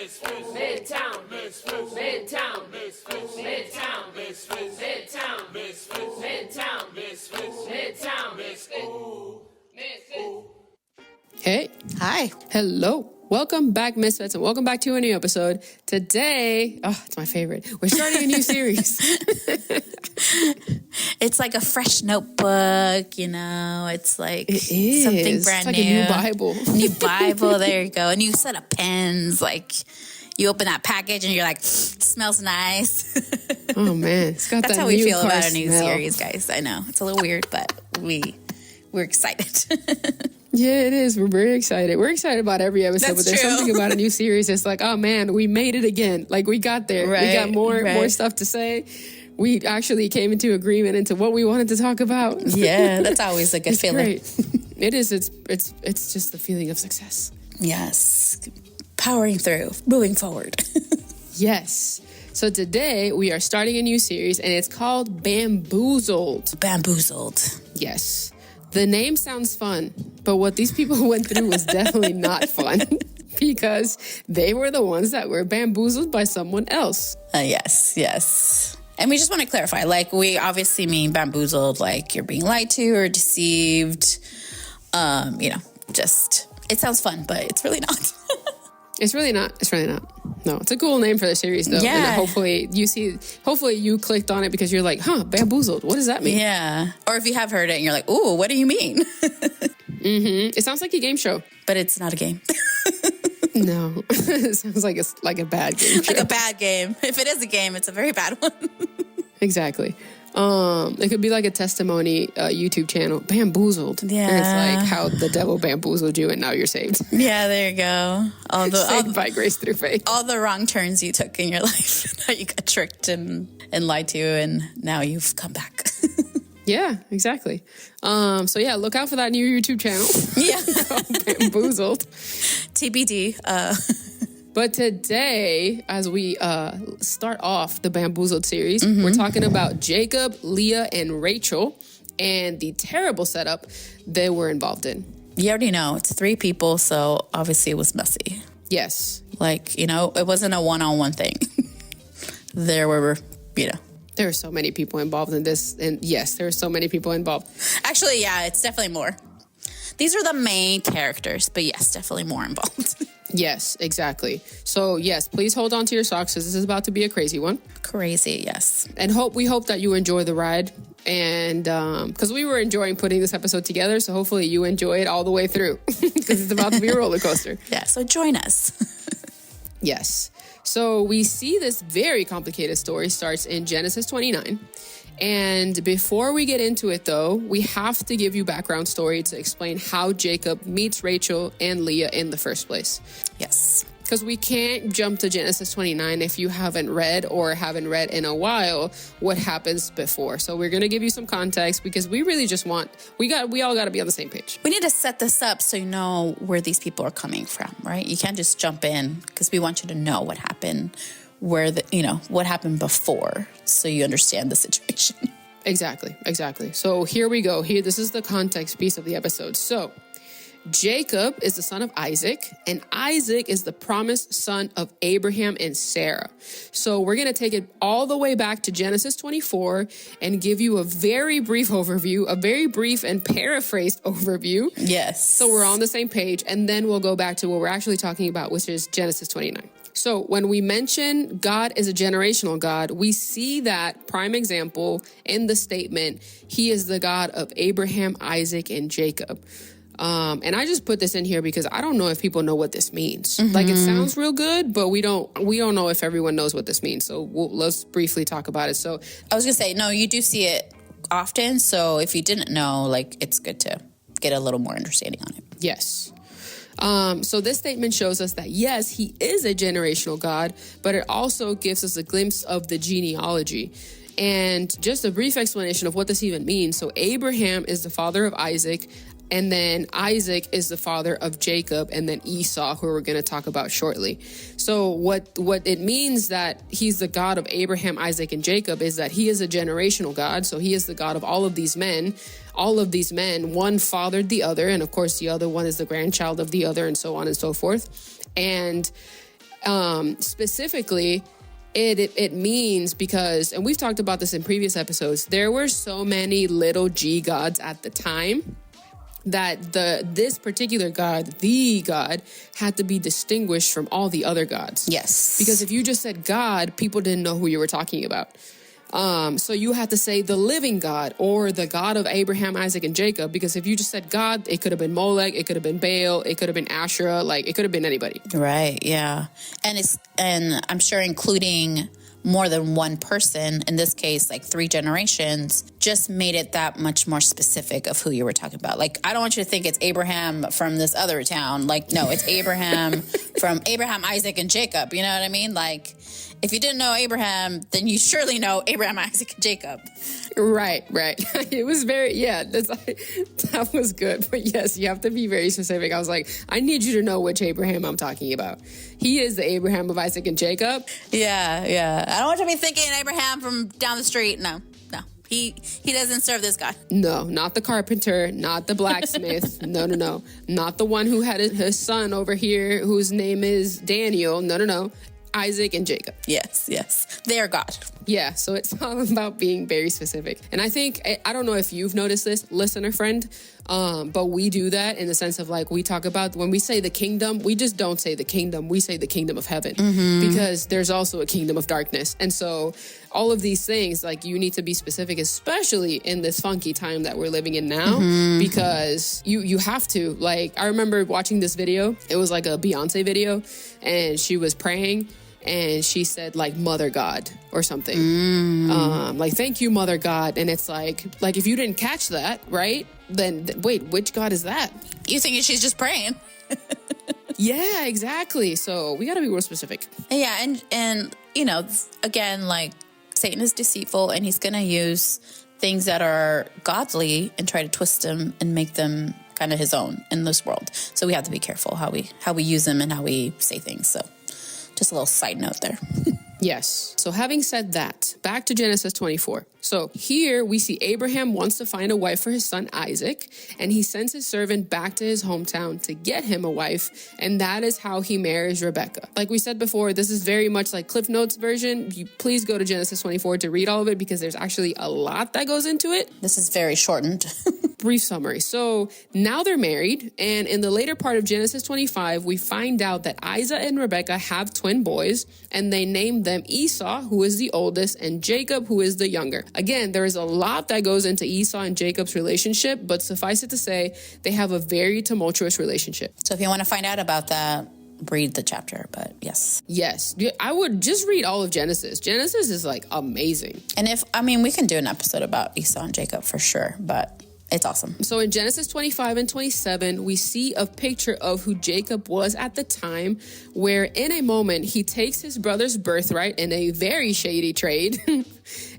Midtown, Midtown, Midtown, Midtown. Hey. Hi. Hello. Welcome back, Misfits, and welcome back to a new episode. Today, it's my favorite. We're starting a new series. It's like a fresh notebook, you know. It's like something brand like new. A new Bible. New Bible, there you go. A new set of pens. Like, you open that package and you're like, smells nice. Oh, man. It's got That's that how we new feel car about a new smell. series, guys. I know. It's a little weird, but we're excited. Yeah, it is. We're very excited. We're excited about every episode, but there's something about a new series that's like, oh, man, we made it again. Like, we got there. Right, we got more stuff to say. We actually came into agreement into what we wanted to talk about. Yeah, that's always a good feeling. Great. It is. It's just the feeling of success. Yes. Powering through, moving forward. Yes. So today we are starting a new series and it's called Bamboozled. Bamboozled. Yes. The name sounds fun, but what these people went through was definitely not fun because they were the ones that were bamboozled by someone else. Yes. And we just want to clarify, like, we obviously mean bamboozled, like you're being lied to or deceived. Just, it sounds fun, but it's really not. It's really not. No, it's a cool name for the series, though. Yeah. And hopefully you clicked on it because you're like, bamboozled. What does that mean? Yeah. Or if you have heard it and you're like, ooh, what do you mean? Mm-hmm. It sounds like a game show. But it's not a game. No. It sounds like a bad game show. Like a bad game. If it is a game, it's a very bad one. Exactly. It could be like a testimony YouTube channel, Bamboozled. Yeah. And it's like how the devil bamboozled you and now you're saved. Yeah, there you go. Saved by grace through faith. All the wrong turns you took in your life. How you got tricked and lied to, and now you've come back. Yeah, exactly. So yeah, look out for that new YouTube channel. Yeah. Bamboozled. TBD. But today, as we start off the Bamboozled series, we're talking about Jacob, Leah, and Rachel and the terrible setup they were involved in. You already know, it's 3 people, so obviously it was messy. Yes. Like, it wasn't a one-on-one thing. There were, There are so many people involved in this. And yes, there are so many people involved. Actually, yeah, it's definitely more. These are the main characters, but yes, definitely more involved. Yes, exactly. So yes, please hold on to your socks because this is about to be a crazy one. Crazy, yes. And we hope that you enjoy the ride. And because we were enjoying putting this episode together, so hopefully you enjoy it all the way through because it's about to be a roller coaster. Yeah, so join us. Yes. So we see this very complicated story starts in Genesis 29. And before we get into it, though, we have to give you background story to explain how Jacob meets Rachel and Leah in the first place. Yes. Because we can't jump to Genesis 29 if you haven't read in a while what happens before. So we're going to give you some context because we really just we all got to be on the same page. We need to set this up so you know where these people are coming from, right? You can't just jump in because we want you to know what happened, what happened before so you understand the situation. Exactly. So here we go. This is the context piece of the episode. So Jacob is the son of Isaac, and Isaac is the promised son of Abraham and Sarah. So we're going to take it all the way back to Genesis 24 and give you a very brief overview, a very brief and paraphrased overview. Yes. So we're on the same page, and then we'll go back to what we're actually talking about, which is Genesis 29. So when we mention God is a generational God, we see that prime example in the statement, he is the God of Abraham, Isaac, and Jacob. And I just put this in here because I don't know if people know what this means. Mm-hmm. Like, it sounds real good, but we don't know if everyone knows what this means. So let's briefly talk about it. So I was going to say, no, you do see it often. So if you didn't know, it's good to get a little more understanding on it. Yes. So this statement shows us that, yes, he is a generational God, but it also gives us a glimpse of the genealogy. And just a brief explanation of what this even means. So Abraham is the father of Isaac. And then Isaac is the father of Jacob, and then Esau, who we're going to talk about shortly. So what it means that he's the God of Abraham, Isaac, and Jacob is that he is a generational God. So he is the God of all of these men. All of these men, one fathered the other, and of course the other one is the grandchild of the other, and so on and so forth. And Specifically, it means because, and we've talked about this in previous episodes, there were so many little g gods at the time that this particular god, the god, had to be distinguished from all the other gods. Yes. Because if you just said God, people didn't know who you were talking about. So you had to say the living God or the God of Abraham, Isaac, and Jacob. Because if you just said God, it could have been Molech, it could have been Baal, it could have been Asherah, like it could have been anybody. Right, yeah. And I'm sure including more than one person, in this case, like 3 generations, just made it that much more specific of who you were talking about. Like, I don't want you to think it's Abraham from this other town. Like, no, it's Abraham from Abraham, Isaac, and Jacob. You know what I mean? Like, if you didn't know Abraham, then you surely know Abraham, Isaac, and Jacob. Right. It was very, that was good. But yes, you have to be very specific. I was like, I need you to know which Abraham I'm talking about. He is the Abraham of Isaac and Jacob. Yeah. I don't want you to be thinking Abraham from down the street. No. He doesn't serve this God. No, not the carpenter, not the blacksmith. No. Not the one who had his son over here whose name is Daniel. No. Isaac and Jacob. Yes. They are God. Yeah, so it's all about being very specific. And I think, I don't know if you've noticed this, listener friend, but we do that in the sense of like, we talk about when we say the kingdom, we just don't say the kingdom, we say the kingdom of heaven, because there's also a kingdom of darkness. And so all of these things, like you need to be specific, especially in this funky time that we're living in now, because you have to. Like, I remember watching this video, it was like a Beyonce video, and she was praying, and she said like Mother God or something, like thank you Mother God. And it's like if you didn't catch that, right, then wait, which God is that? You thinking she's just praying? Yeah, exactly. So we got to be real specific. Yeah, and you know, again, like Satan is deceitful, and he's gonna use things that are godly and try to twist them and make them kind of his own in this world. So we have to be careful how we use them and how we say things. So just a little side note there. Yes. So having said that, back to Genesis 24. So here we see Abraham wants to find a wife for his son Isaac, and he sends his servant back to his hometown to get him a wife, and that is how he marries Rebecca. Like we said before, this is very much like Cliff Notes version. You please go to Genesis 24 to read all of it, because there's actually a lot that goes into it. This is very shortened. Brief summary. So now they're married, and in the later part of Genesis 25, we find out that Isaac and Rebecca have twin boys, and they name them Esau, who is the oldest, and Jacob, who is the younger. Again, there is a lot that goes into Esau and Jacob's relationship, but suffice it to say, they have a very tumultuous relationship. So if you want to find out about that, read the chapter, but yes. Yes. I would just read all of Genesis. Genesis is like amazing. And we can do an episode about Esau and Jacob for sure, but it's awesome. So in Genesis 25 and 27, we see a picture of who Jacob was at the time, where in a moment he takes his brother's birthright in a very shady trade,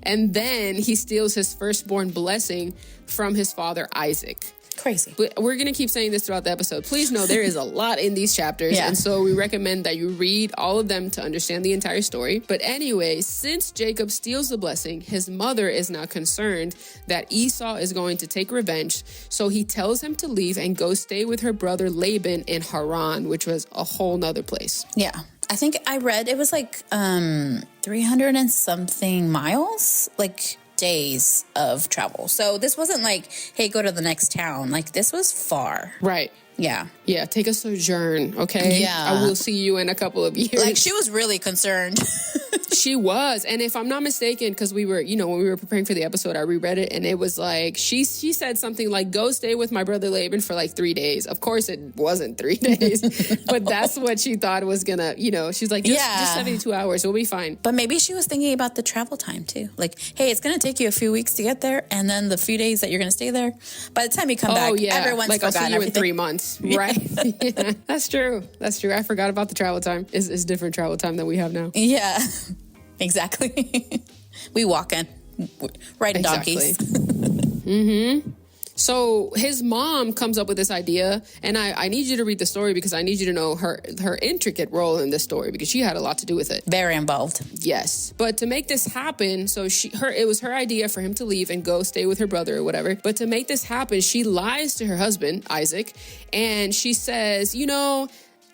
and then he steals his firstborn blessing from his father Isaac. Crazy. But we're going to keep saying this throughout the episode. Please know there is a lot in these chapters. Yeah. And so we recommend that you read all of them to understand the entire story. But anyway, since Jacob steals the blessing, his mother is now concerned that Esau is going to take revenge. So he tells him to leave and go stay with her brother Laban in Haran, which was a whole nother place. Yeah. I think I read it was like 300 and something miles, like days of travel. So this wasn't like, hey, go to the next town. Like, this was far. Right. Yeah. Yeah, take a sojourn, okay? Yeah. I will see you in a couple of years. Like, she was really concerned. She was. And if I'm not mistaken, because we were, when we were preparing for the episode, I reread it, and it was like, she said something like, go stay with my brother Laban for like 3 days. Of course, it wasn't 3 days, but that's what she thought was gonna, she's like, just 72 hours, we'll be fine. But maybe she was thinking about the travel time too. Like, hey, it's gonna take you a few weeks to get there, and then the few days that you're gonna stay there. By the time you come back, everyone's like, forgotten I'll see you everything. in 3 months, right? Yeah, that's true. I forgot about the travel time. It's different travel time than we have now. Yeah, exactly. We walk in, riding donkeys. Mm-hmm. So his mom comes up with this idea, and I need you to read the story because I need you to know her intricate role in this story, because she had a lot to do with it. Very involved. Yes. But to make this happen, so it was her idea for him to leave and go stay with her brother or whatever. But to make this happen, she lies to her husband, Isaac, and she says,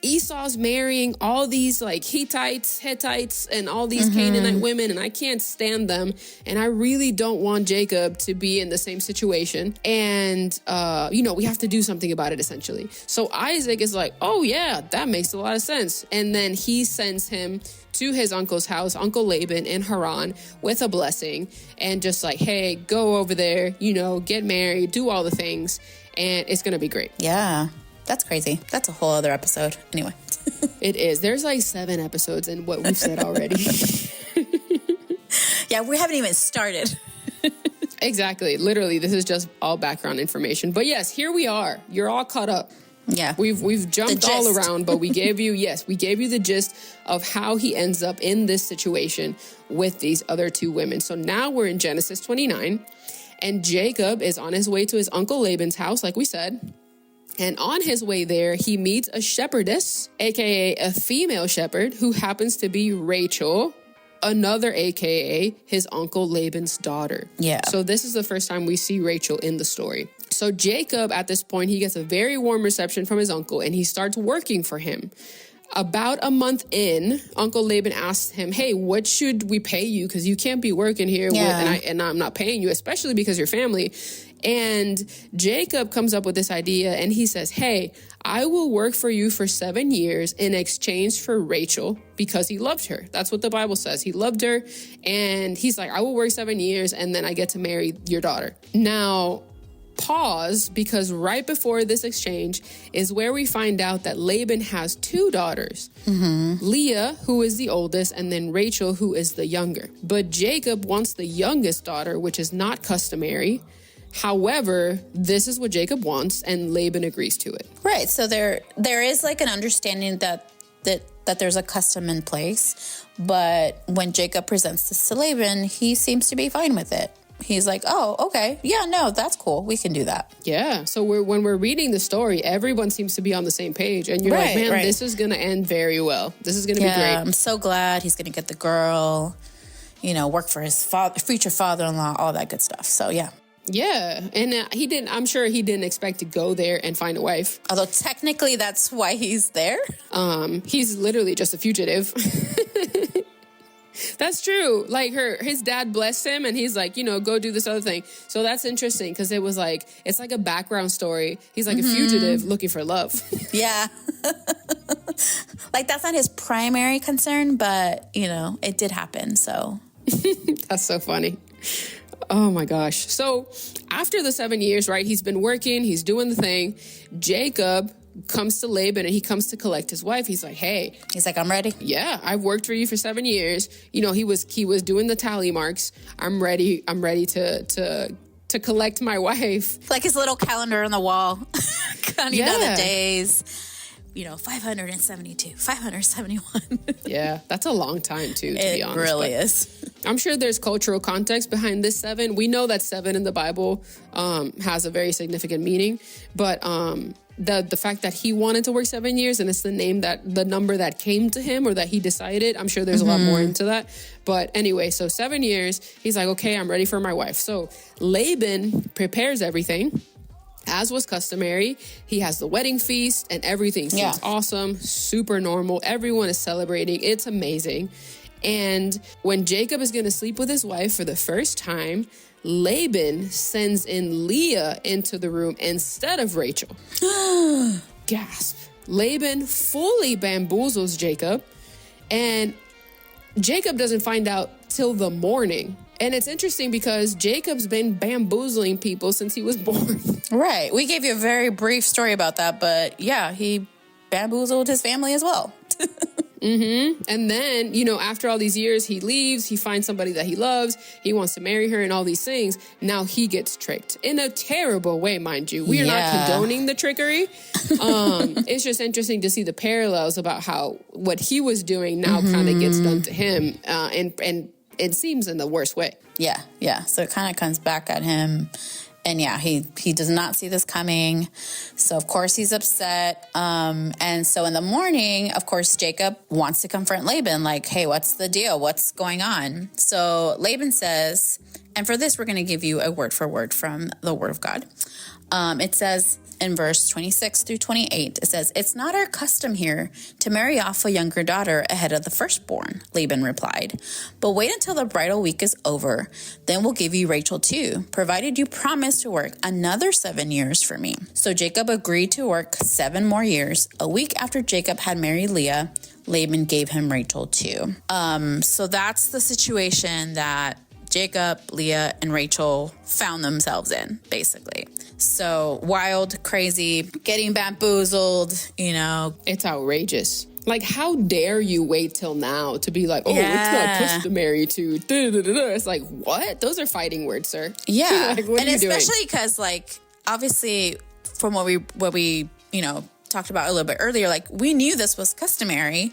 Esau's marrying all these like Hittites, and all these Canaanite women, and I can't stand them. And I really don't want Jacob to be in the same situation. And, we have to do something about it, essentially. So Isaac is like, oh yeah, that makes a lot of sense. And then he sends him to his uncle's house, Uncle Laban in Haran, with a blessing, and just like, hey, go over there, get married, do all the things, and it's going to be great. Yeah. That's crazy. That's a whole other episode. Anyway. It is. There's like 7 episodes in what we've said already. Yeah, we haven't even started. Exactly. Literally, this is just all background information. But yes, here we are. You're all caught up. Yeah. We've jumped all around, but we gave you the gist of how he ends up in this situation with these other 2 women. So now we're in Genesis 29, and Jacob is on his way to his Uncle Laban's house, like we said. And on his way there, he meets a shepherdess, aka a female shepherd, who happens to be Rachel, another aka his Uncle Laban's daughter. Yeah. So this is the first time we see Rachel in the story. So Jacob, at this point, he gets a very warm reception from his uncle, and he starts working for him. About a month in, Uncle Laban asked him, hey, what should we pay you? Because you can't be working here and I'm not paying you, especially because you're family. And Jacob comes up with this idea, and he says, hey, I will work for you for 7 years in exchange for Rachel, because he loved her. That's what the Bible says. He loved her, and he's like, I will work 7 years, and then I get to marry your daughter. Now, pause, because right before this exchange is where we find out that Laban has 2 daughters, Leah, who is the oldest, and then Rachel, who is the younger. But Jacob wants the youngest daughter, which is not customary. However, this is what Jacob wants, and Laban agrees to it. Right. So there is like an understanding that there's a custom in place, but when Jacob presents this to Laban, he seems to be fine with it. He's like, oh, okay. Yeah, no, that's cool. We can do that. Yeah. So when we're reading the story, everyone seems to be on the same page. And you're like, man, this is going to end very well. This is going to be great. I'm so glad he's going to get the girl, work for his future father-in-law, all that good stuff. So, yeah. Yeah. And I'm sure he didn't expect to go there and find a wife. Although technically that's why he's there. He's literally just a fugitive. That's true. Like his dad blessed him, and he's like, go do this other thing. So that's interesting, because it was like, it's like a background story. He's like a fugitive looking for love. Yeah. Like that's not his primary concern, but it did happen. So that's so funny. Oh my gosh. So after the 7 years, right, he's been working, he's doing the thing. Jacob comes to Laban, and he comes to collect his wife. He's like, hey. He's like, I'm ready. Yeah, I've worked for you for 7 years. He was doing the tally marks. I'm ready to collect my wife. Like his little calendar on the wall. Counting down the days. 572, 571. Yeah, that's a long time too, to be honest. It really is. I'm sure there's cultural context behind this 7. We know that 7 in the Bible has a very significant meaning, but the fact that he wanted to work 7 years, and it's the number that came to him, or that he decided, I'm sure there's a lot more into that. But anyway, so 7 years, he's like, okay, I'm ready for my wife. So Laban prepares everything, as was customary. He has the wedding feast, and everything seems awesome, super normal. Everyone is celebrating. It's amazing. And when Jacob is going to sleep with his wife for the first time, Laban sends in Leah into the room instead of Rachel. Gasp. Laban fully bamboozles Jacob, and Jacob doesn't find out till the morning. And it's interesting because Jacob's been bamboozling people since he was born. Right. We gave you a very brief story about that, but yeah, he bamboozled his family as well. And then, after all these years, he leaves, he finds somebody that he loves, he wants to marry her and all these things. Now he gets tricked in a terrible way, mind you. We are not condoning the trickery. It's just interesting to see the parallels about how what he was doing now kind of gets done to him. And it seems in the worst way. Yeah. So it kind of comes back at him. And yeah, he does not see this coming. So, of course, he's upset. And so in the morning, of course, Jacob wants to confront Laban, like, hey, what's the deal? What's going on? So Laban says, and for this, we're going to give you a word for word from the Word of God. It says, in verse 26 through 28, it says, "It's not our custom here to marry off a younger daughter ahead of the firstborn," Laban replied. "But wait until the bridal week is over. Then we'll give you Rachel too, provided you promise to work another 7 years for me." So Jacob agreed to work 7 more years. A week after Jacob had married Leah, Laban gave him Rachel too. So that's the situation that Jacob, Leah, and Rachel found themselves in, basically. So wild, crazy, getting bamboozled, you know. It's outrageous. Like, how dare you wait till now to be like, oh, it's not customary to da-da-da-da. It's like, what? Those are fighting words, sir. Yeah. Like, what and are you especially doing? because, like, obviously from what we, you know, talked about a little bit earlier, like, we knew this was customary,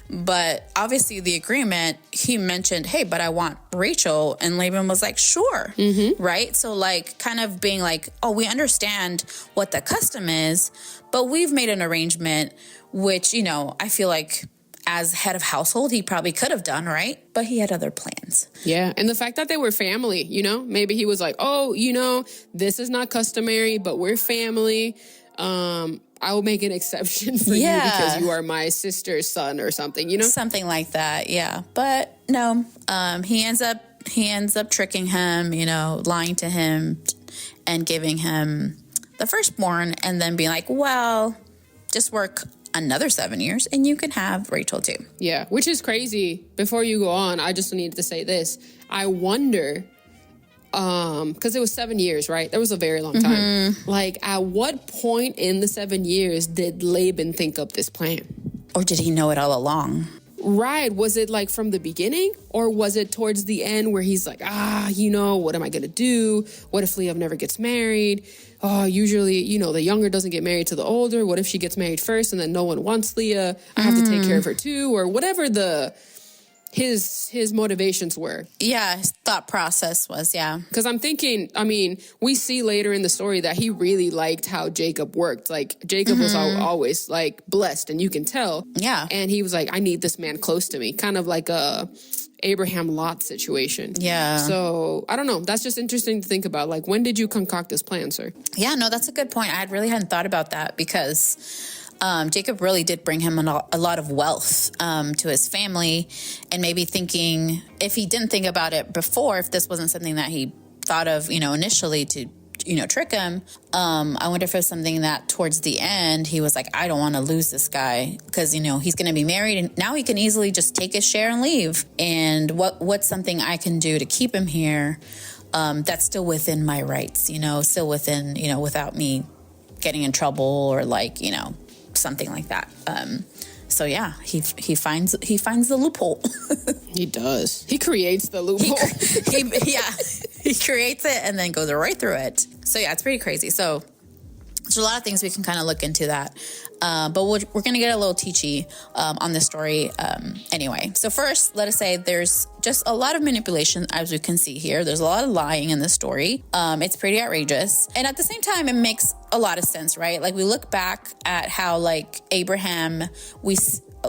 but obviously the agreement, he mentioned, hey, but I want Rachel. And Laban was like, sure. Right? So, like, kind of being like, oh, we understand what the custom is, but we've made an arrangement, which, you know, I feel like as head of household, he probably could have done, right? But he had other plans. Yeah. And the fact that they were family, you know, maybe he was like, oh, you know, this is not customary, but we're family. I will make an exception for you because you are my sister's son or something, you know? Something like that, yeah. But no, he ends up tricking him, you know, lying to him and giving him the firstborn and then being like, well, just work another 7 years and you can have Rachel too. Yeah, which is crazy. Before you go on, I just needed to say this. I wonder... because it was 7 years, right? That was a very long time. Like, at what point in the 7 years did Laban think up this plan? Or did he know it all along? Right. Was it like from the beginning? Or was it towards the end where he's like, you know, what am I going to do? What if Leah never gets married? Oh, usually, you know, the younger doesn't get married to the older. What if she gets married first and then no one wants Leah? I have to take care of her too. Or whatever his motivations were. Yeah, his thought process was, yeah. Because I'm thinking, I mean, we see later in the story that he really liked how Jacob worked. Like, Jacob was always, like, blessed, and you can tell. Yeah. And he was like, I need this man close to me. Kind of like a Abraham Lot situation. Yeah. So, I don't know. That's just interesting to think about. Like, when did you concoct this plan, sir? Yeah, no, that's a good point. I really hadn't thought about that because... Jacob really did bring him a lot of wealth to his family, and maybe thinking, if he didn't think about it before, if this wasn't something that he thought of, you know, initially to, you know, trick him, I wonder if it was something that towards the end he was like, I don't want to lose this guy because, you know, he's going to be married and now he can easily just take his share and leave. And what's something I can do to keep him here that's still within my rights, you know, still within, you know, without me getting in trouble or, like, you know, something like that. So yeah, he finds the loophole. He does. He creates the loophole. He creates it and then goes right through it. So yeah, it's pretty crazy. So there's a lot of things we can kind of look into that. But we're going to get a little teachy on this story anyway. So first, let us say there's just a lot of manipulation, as we can see here. There's a lot of lying in this story. It's pretty outrageous. And at the same time, it makes a lot of sense, right? Like, we look back at how, like, Abraham, we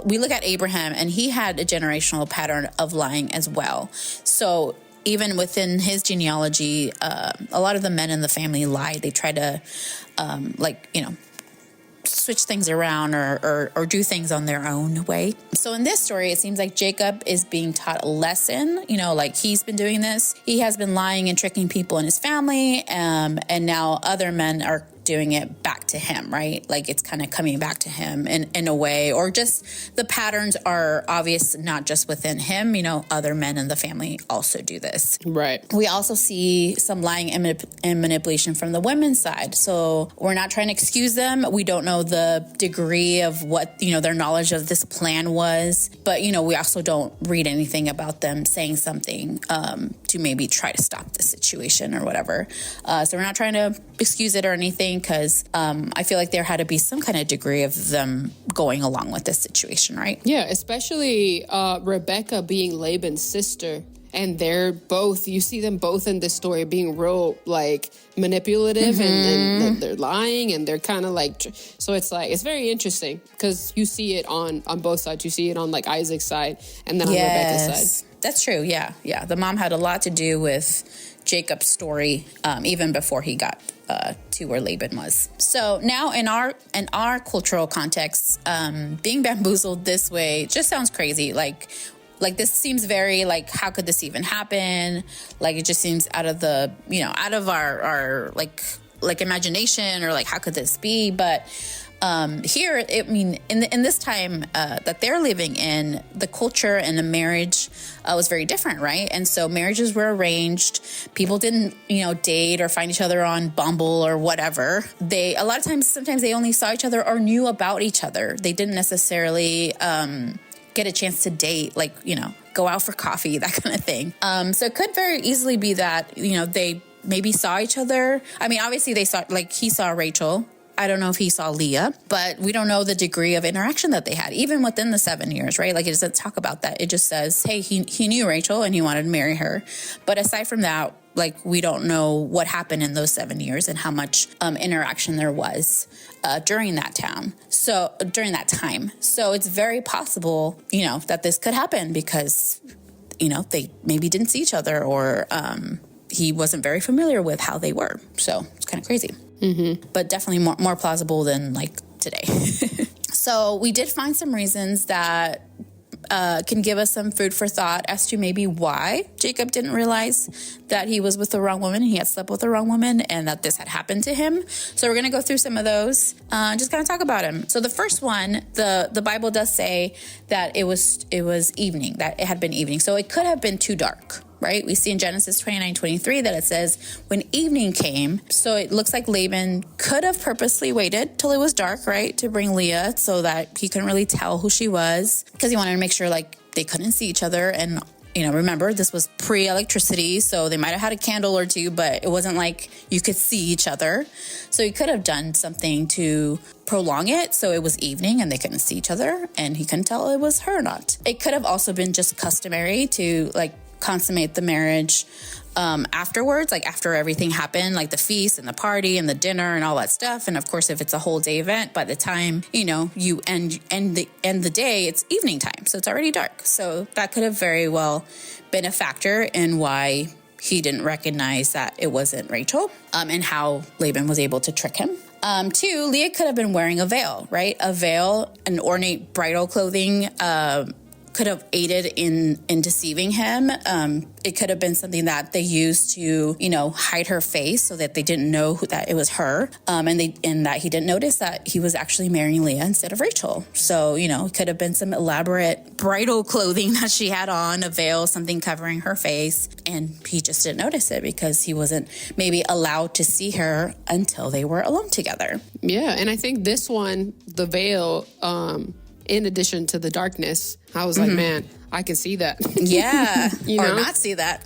look at Abraham and he had a generational pattern of lying as well. So even within his genealogy, a lot of the men in the family lied. They tried to, like, you know, switch things around or do things on their own way. So in this story, it seems like Jacob is being taught a lesson, you know, like he's been doing this. He has been lying and tricking people in his family. And now other men are doing it back to him, right? Like, it's kind of coming back to him in a way, or just the patterns are obvious, not just within him, you know, other men in the family also do this. Right. We also see some lying and manipulation from the women's side. So we're not trying to excuse them. We don't know the degree of what, you know, their knowledge of this plan was, but, you know, we also don't read anything about them saying something to maybe try to stop the situation or whatever. So we're not trying to excuse it or anything, because I feel like there had to be some kind of degree of them going along with this situation, right? Yeah, especially Rebecca being Laban's sister. And they're both, you see them both in this story being real, like, manipulative and they're lying and they're kind of like, so it's like, it's very interesting because you see it on both sides. You see it on, like, Isaac's side and then on Rebecca's side. That's true. Yeah. Yeah. The mom had a lot to do with Jacob's story, even before he got to where Laban was. So now in our cultural context, being bamboozled this way just sounds crazy. Like this seems very like, how could this even happen? Like, it just seems out of the, out of our like imagination, or like, how could this be? But here, in this time that they're living in, the culture and the marriage was very different, right? And so marriages were arranged. People didn't, date or find each other on Bumble or whatever. Sometimes they only saw each other or knew about each other. They didn't necessarily get a chance to date, like, go out for coffee, that kind of thing. So it could very easily be that, they maybe saw each other. I mean, obviously they saw, like, he saw Rachel. I don't know if he saw Leah, but we don't know the degree of interaction that they had, even within the 7 years, right? Like, it doesn't talk about that. It just says, hey, he knew Rachel and he wanted to marry her. But aside from that, like, we don't know what happened in those 7 years and how much interaction there was during that time. So it's very possible, that this could happen because, they maybe didn't see each other, or he wasn't very familiar with how they were. So it's kind of crazy. Mm-hmm. But definitely more plausible than like today. So we did find some reasons that can give us some food for thought as to maybe why Jacob didn't realize that he was with the wrong woman, he had slept with the wrong woman, and that this had happened to him. So we're going to go through some of those, just kind of talk about him. So the first one, the Bible does say that it was evening, that it had been evening. So it could have been too dark. Right? We see in Genesis 29:23 that it says when evening came. So it looks like Laban could have purposely waited till it was dark, right? To bring Leah so that he couldn't really tell who she was, because he wanted to make sure like they couldn't see each other. And, remember, this was pre-electricity. So they might have had a candle or two, but it wasn't like you could see each other. So he could have done something to prolong it. So it was evening and they couldn't see each other and he couldn't tell it was her or not. It could have also been just customary to like consummate the marriage afterwards, like after everything happened, like the feast and the party and the dinner and all that stuff. And of course, if it's a whole day event, by the time, you end the day, it's evening time. So it's already dark. So that could have very well been a factor in why he didn't recognize that it wasn't Rachel, and how Laban was able to trick him. 2, Leah could have been wearing a veil, right? A veil, an ornate bridal clothing, could have aided in deceiving him. It could have been something that they used to, hide her face so that they didn't know that it was her. And that he didn't notice that he was actually marrying Leah instead of Rachel. So, it could have been some elaborate bridal clothing that she had on, a veil, something covering her face. And he just didn't notice it because he wasn't maybe allowed to see her until they were alone together. Yeah. And I think this one, the veil, in addition to the darkness, I was like, man, I can see that. Yeah. Or not see that.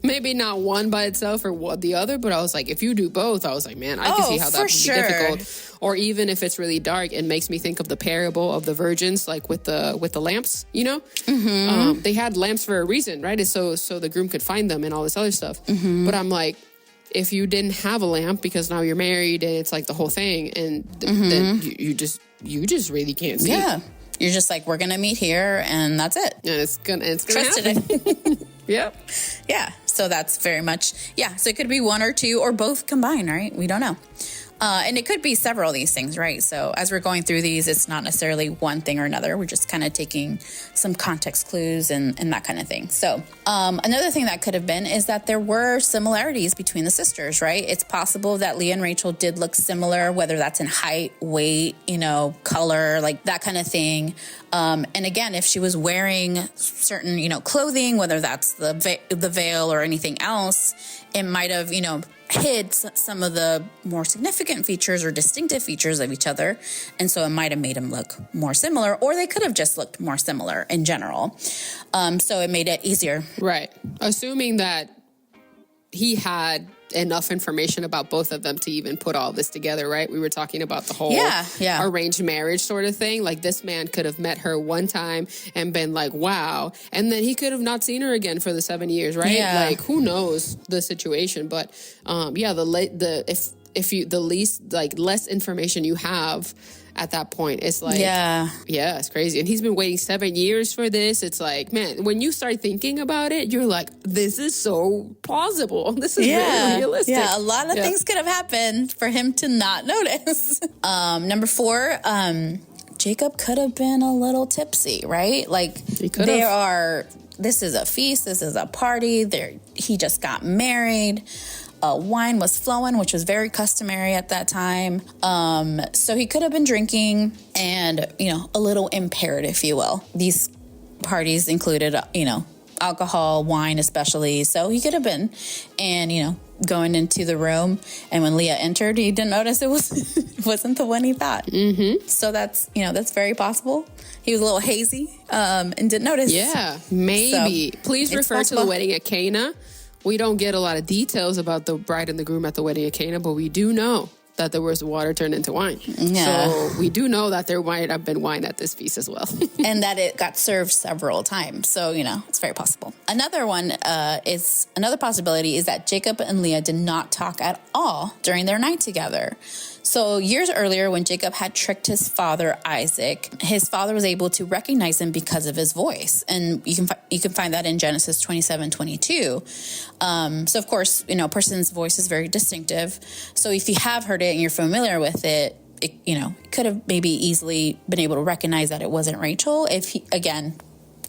Maybe not one by itself or the other, but I was like, if you do both, I was like, man, I can see how that would be difficult. Or even if it's really dark, it makes me think of the parable of the virgins, like with the lamps, they had lamps for a reason, right? So the groom could find them and all this other stuff. Mm-hmm. But I'm like, if you didn't have a lamp because now you're married and it's like the whole thing, and then you just really can't see. Yeah. You're just like, we're going to meet here and that's it. And it's gonna happen. It. Yep. Yeah. So that's very much, So it could be one or two or both combined, right? We don't know. And it could be several of these things, right? So as we're going through these, it's not necessarily one thing or another. We're just kind of taking some context clues and that kind of thing. So another thing that could have been is that there were similarities between the sisters, right? It's possible that Leah and Rachel did look similar, whether that's in height, weight, color, like that kind of thing. And again, if she was wearing certain, clothing, whether that's the veil or anything else, it might have, hid some of the more significant features or distinctive features of each other. And so it might have made them look more similar, or they could have just looked more similar in general. So it made it easier. Right. Assuming that he had enough information about both of them to even put all this together, right? We were talking about the whole arranged marriage sort of thing. Like, this man could have met her one time and been like, wow. And then he could have not seen her again for the 7 years, right? Yeah. Like, who knows the situation? But less information you have at that point. It's like, yeah, it's crazy. And he's been waiting 7 years for this. It's like, man, when you start thinking about it, you're like, this is so plausible. This is very realistic. Yeah, a lot of things could have happened for him to not notice. Number 4, Jacob could have been a little tipsy, right? Like, this is a feast, this is a party. He just got married. Wine was flowing, which was very customary at that time. So he could have been drinking and, a little impaired, if you will. These parties included, alcohol, wine especially. So he could have been. And, going into the room, and when Leah entered, he didn't notice it wasn't the one he thought. Mm-hmm. So that's very possible. He was a little hazy and didn't notice. Yeah, maybe. So, please refer to the wedding at Cana. We don't get a lot of details about the bride and the groom at the wedding at Cana, but we do know that there was water turned into wine. Yeah. So we do know that there might have been wine at this feast as well. And that it got served several times. So, it's very possible. Another possibility is that Jacob and Leah did not talk at all during their night together. So years earlier, when Jacob had tricked his father, Isaac, his father was able to recognize him because of his voice. And you can find that in Genesis 27:22. So, of course, a person's voice is very distinctive. So if you have heard it and you're familiar with it, could have maybe easily been able to recognize that it wasn't Rachel. If he, again,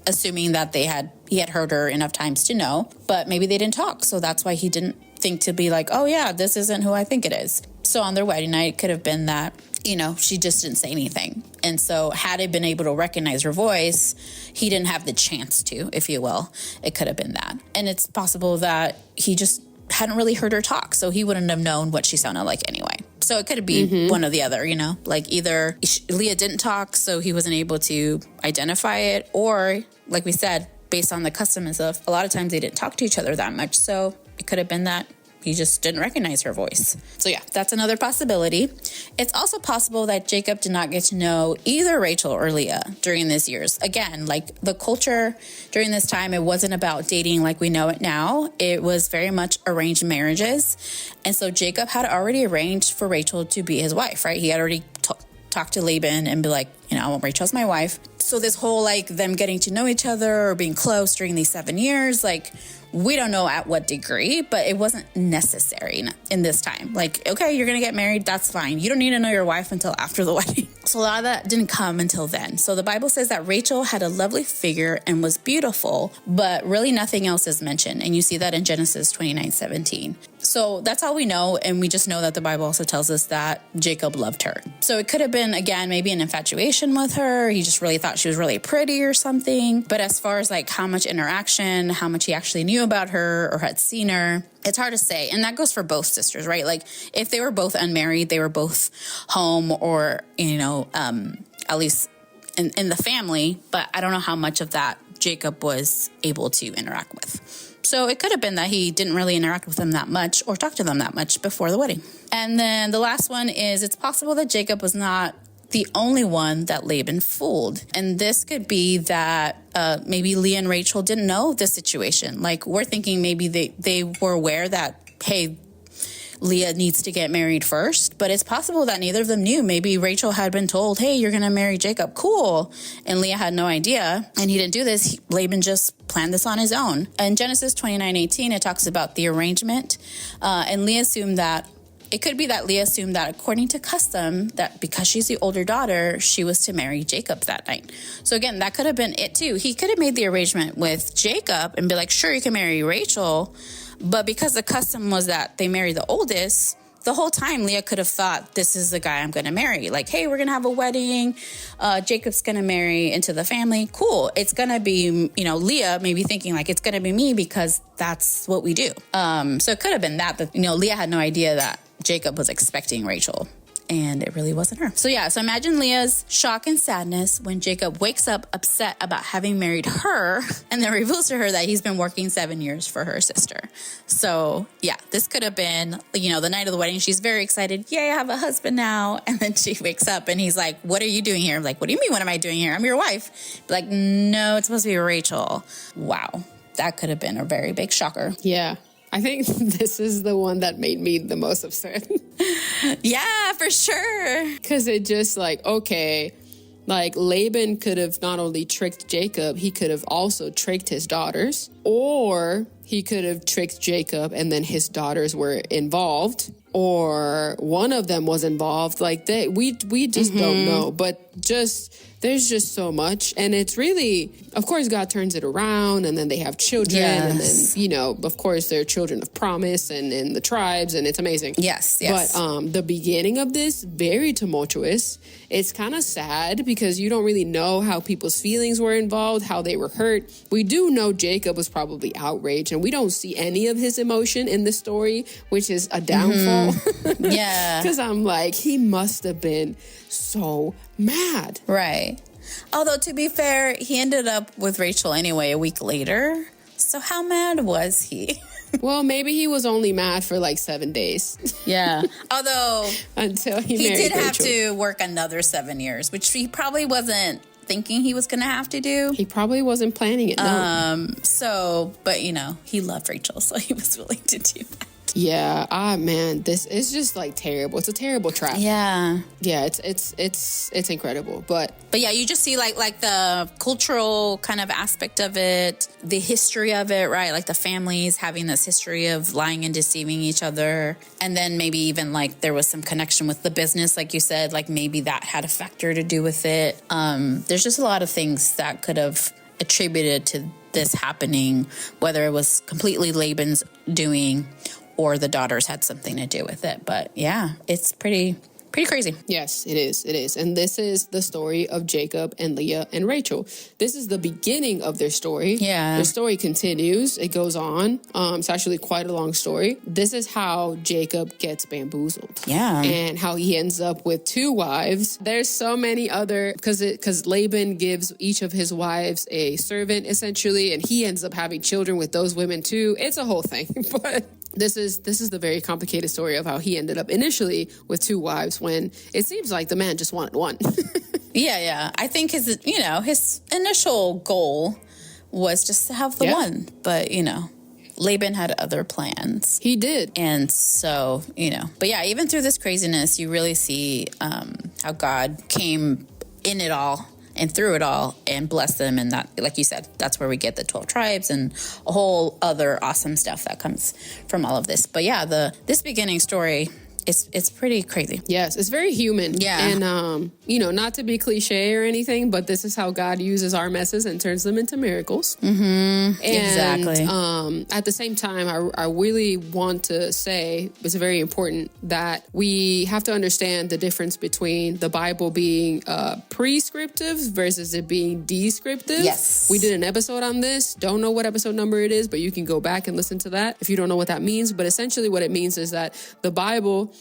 assuming that he had heard her enough times to know, but maybe they didn't talk. So that's why he didn't think to be like, oh yeah, this isn't who I think it is. So on their wedding night, it could have been that, she just didn't say anything. And so had he been able to recognize her voice, he didn't have the chance to, if you will. It could have been that. And it's possible that he just hadn't really heard her talk, so he wouldn't have known what she sounded like anyway. So it could be one or the other, like either Leah didn't talk, so he wasn't able to identify it, or like we said, based on the custom and stuff, a lot of times they didn't talk to each other that much. So it could have been that he just didn't recognize her voice. So yeah, that's another possibility. It's also possible that Jacob did not get to know either Rachel or Leah during these years. Again, like the culture during this time, it wasn't about dating like we know it now. It was very much arranged marriages. And so Jacob had already arranged for Rachel to be his wife, right? He had already talked to Laban and be like, I want Rachel as my wife. So this whole them getting to know each other or being close during these 7 years, we don't know at what degree, but it wasn't necessary in this time. Okay, you're going to get married. That's fine. You don't need to know your wife until after the wedding. So a lot of that didn't come until then. So the Bible says that Rachel had a lovely figure and was beautiful, but really nothing else is mentioned. And you see that in Genesis 29:17. So that's all we know. And we just know that the Bible also tells us that Jacob loved her. So it could have been, again, maybe an infatuation with her. He just really thought she was really pretty or something. But as far as how much interaction, how much he actually knew about her or had seen her, it's hard to say. And that goes for both sisters, right? If they were both unmarried, they were both home or, at least in the family. But I don't know how much of that Jacob was able to interact with. So it could have been that he didn't really interact with them that much or talk to them that much before the wedding. And then the last one is it's possible that Jacob was not the only one that Laban fooled. And this could be that maybe Leah and Rachel didn't know the situation. We're thinking maybe they were aware that, hey, Leah needs to get married first, but it's possible that neither of them knew. Maybe Rachel had been told, hey, you're going to marry Jacob. Cool. And Leah had no idea. And he didn't do this. Laban just planned this on his own. In Genesis 29:18, it talks about the arrangement. And Leah assumed that it could be that Leah assumed that according to custom, that because she's the older daughter, she was to marry Jacob that night. So again, that could have been it too. He could have made the arrangement with Jacob and be like, sure, you can marry Rachel. But because the custom was that they marry the oldest, the whole time Leah could have thought, this is the guy I'm going to marry. Hey, we're going to have a wedding. Jacob's going to marry into the family. Cool. It's going to be, Leah maybe thinking it's going to be me because that's what we do. So it could have been that, Leah had no idea that Jacob was expecting Rachel. And it really wasn't her. So imagine Leah's shock and sadness when Jacob wakes up upset about having married her and then reveals to her that he's been working 7 years for her sister. So this could have been, the night of the wedding. She's very excited. Yay, I have a husband now. And then she wakes up and he's like, what are you doing here? I'm like, what do you mean, what am I doing here? I'm your wife. No, it's supposed to be Rachel. Wow. That could have been a very big shocker. Yeah. I think this is the one that made me the most upset. Yeah, for sure. Because it just like, okay, like Laban could have not only tricked Jacob, he could have also tricked his daughters, or he could have tricked Jacob and then his daughters were involved, or one of them was involved. Like we just don't know, but just there's just so much. And it's really, of course, God turns it around and then they have children. Yes. And then, you know, of course, they're children of promise and in the tribes, and it's amazing. Yes. But the beginning of this, very tumultuous. It's kind of sad because you don't really know how people's feelings were involved, how they were hurt. We do know Jacob was probably outraged, and we don't see any of his emotion in the story, which is a downfall. Yeah. Because I'm like, he must have been so mad. Right. Although, to be fair, he ended up with Rachel anyway a week later. So how mad was he? Well, maybe he was only mad for like 7 days. Yeah. Although until he married did have Rachel. to work another 7 years, which he probably wasn't thinking he was going to have to do. He probably wasn't planning it. No. So, but you know, he loved Rachel, so he was willing to do that. Yeah. Man, this is just like terrible. It's a terrible trap. Yeah. Yeah. It's incredible. But yeah, you just see like the cultural kind of aspect of it, the history of it, right? Like the families having this history of lying and deceiving each other. And then maybe even like there was some connection with the business, like you said, like maybe that had a factor to do with it. There's just a lot of things that could have attributed to this happening, whether it was completely Laban's doing or the daughters had something to do with it. But yeah, it's pretty crazy. yes, it is. It is. And this is the story of Jacob and Leah and Rachel. This is the beginning of their story. Yeah. Their story continues. It goes on. It's actually quite a long story. This is how Jacob gets bamboozled. Yeah. And how he ends up with 2 wives. There's so many other, because Laban gives each of his wives a servant, essentially, and he ends up having children with those women too. It's a whole thing. But this is the very complicated story of how he ended up initially with 2 wives when it seems like the man just wanted one. Yeah. I think his initial goal was just to have the one. But, you know, Laban had other plans. He did. And so, you know, but yeah, even through this craziness, you really see how God came in it all and through it all and blessed them. And that, like you said, that's where we get the 12 tribes and a whole other awesome stuff that comes from all of this. But yeah, this beginning story, it's pretty crazy. Yes, it's very human. Yeah. And, you know, not to be cliche or anything, but this is how God uses our messes and turns them into miracles. Mm-hmm. And, Exactly. At the same time, I really want to say it's very important that we have to understand the difference between the Bible being prescriptive versus it being descriptive. Yes. We did an episode on this. Don't know what episode number it is, but you can go back and listen to that if you don't know what that means. But essentially what it means is that the Bible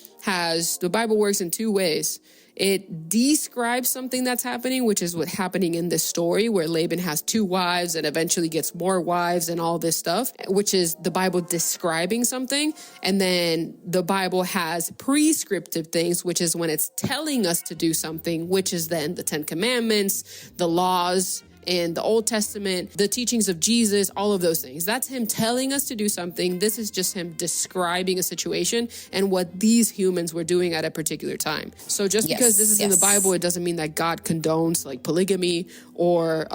works in 2 ways. It describes something that's happening, which is what's happening in this story where Laban has 2 wives and eventually gets more wives and all this stuff, which is the Bible describing something. And then the Bible has prescriptive things, which is when it's telling us to do something, which is then the 10 Commandments, the laws in the Old Testament, the teachings of Jesus, all of those things. That's him telling us to do something. This is just him describing a situation and what these humans were doing at a particular time. So just because this is in the Bible, it doesn't mean that God condones like polygamy or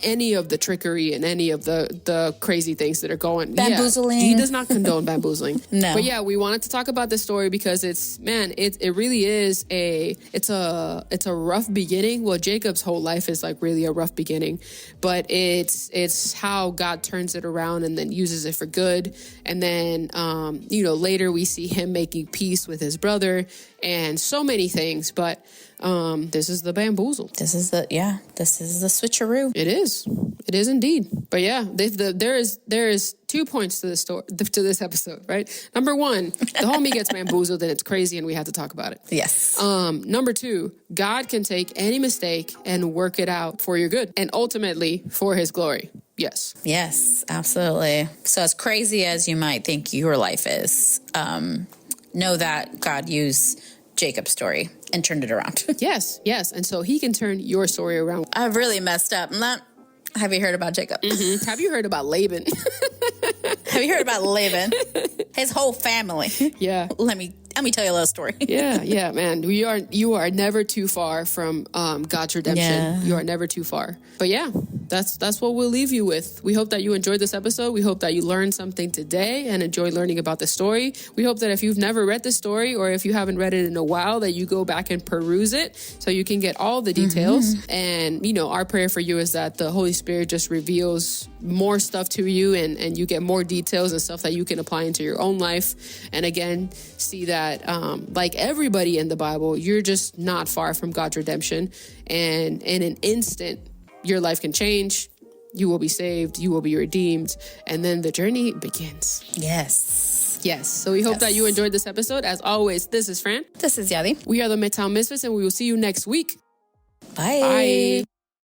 any of the trickery and any of the crazy things that are going. Bamboozling. Yeah, he does not condone bamboozling. No. But yeah, we wanted to talk about this story because it really is it's a rough beginning. Well, Jacob's whole life is like really a rough beginning, but it's how God turns it around and then uses it for good. And then later we see him making peace with his brother and so many things. But this is the bamboozled. This is the switcheroo. It is indeed. But yeah, there is 2 points to this story, to this episode, right? Number 1, the homie gets bamboozled and it's crazy and we have to talk about it. Yes. Number 2, God can take any mistake and work it out for your good and ultimately for his glory. Yes. Yes, absolutely. So as crazy as you might think your life is, know that God used Jacob's story and turned it around. Yes. And so he can turn your story around. I've really messed up. Have you heard about Jacob? Mm-hmm. Have you heard about Laban? Have you heard about Laban? His whole family. Yeah. Let me tell you a little story. Yeah, man. You are never too far from God's redemption. Yeah. You are never too far. But yeah, that's what we'll leave you with. We hope that you enjoyed this episode. We hope that you learned something today and enjoyed learning about the story. We hope that if you've never read the story or if you haven't read it in a while, that you go back and peruse it so you can get all the details. And, our prayer for you is that the Holy Spirit just reveals more stuff to you and you get more details and stuff that you can apply into your own life. And again, see that like everybody in the Bible, you're just not far from God's redemption. And in an instant, your life can change. You will be saved. You will be redeemed. And then the journey begins. Yes. So we hope that you enjoyed this episode. As always, this is Fran. This is Yadi. We are the Midtown Misfits, and we will see you next week. Bye.